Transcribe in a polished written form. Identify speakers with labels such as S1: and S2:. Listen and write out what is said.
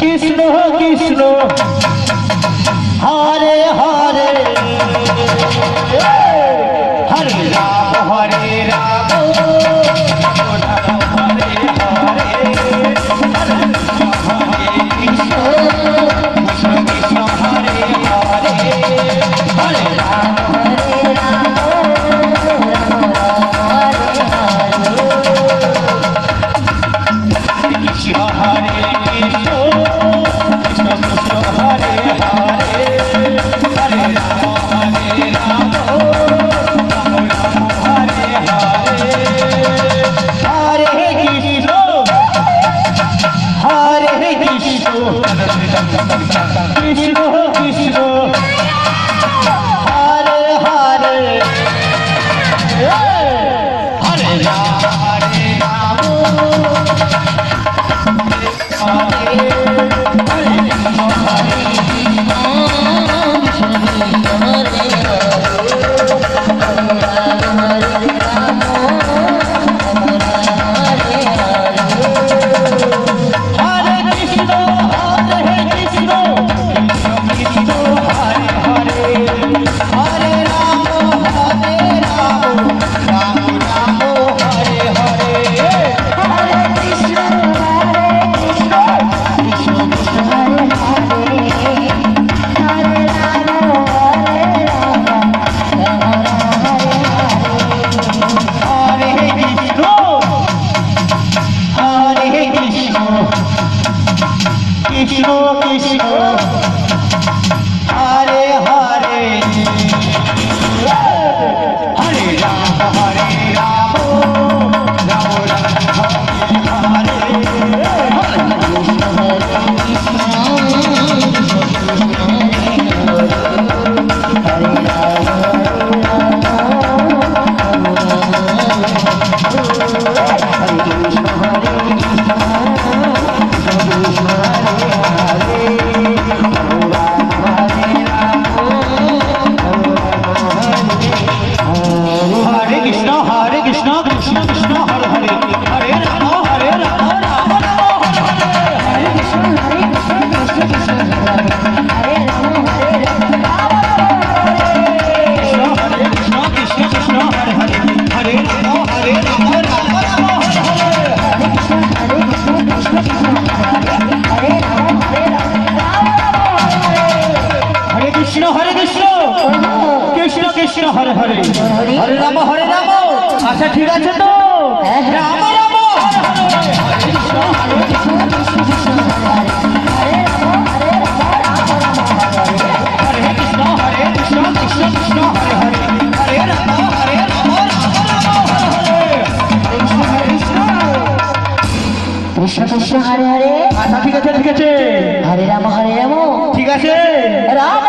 S1: কৃষ্ণ কৃষ্ণ হরে হরে হরে রাম হরে রাম হরে হরে কৃষ্ণ কৃষ্ণ কৃষ্ণ হরে হরে হরে রাম কৃষ্ণ কৃষ্ণ হরে হরে হরে রাম হরে রাম হরে হরে কৃষ্ণ কৃষ্ণ হরে হরে হরে রাম হরে রাম রাম রাম হরে হরে হরে হরে হরে রাম আচ্ছা ঠিক আছে তো রাম রাম হরে কৃষ্ণ হরে কৃষ্ণ কৃষ্ণ কৃষ্ণ হরে হরে হরে রাম হরে রাম
S2: কৃষ্ণ কৃষ্ণ হরে হরে
S1: আচ্ছা ঠিক আছে
S2: হরে রাম ঠিক আছে
S1: রাম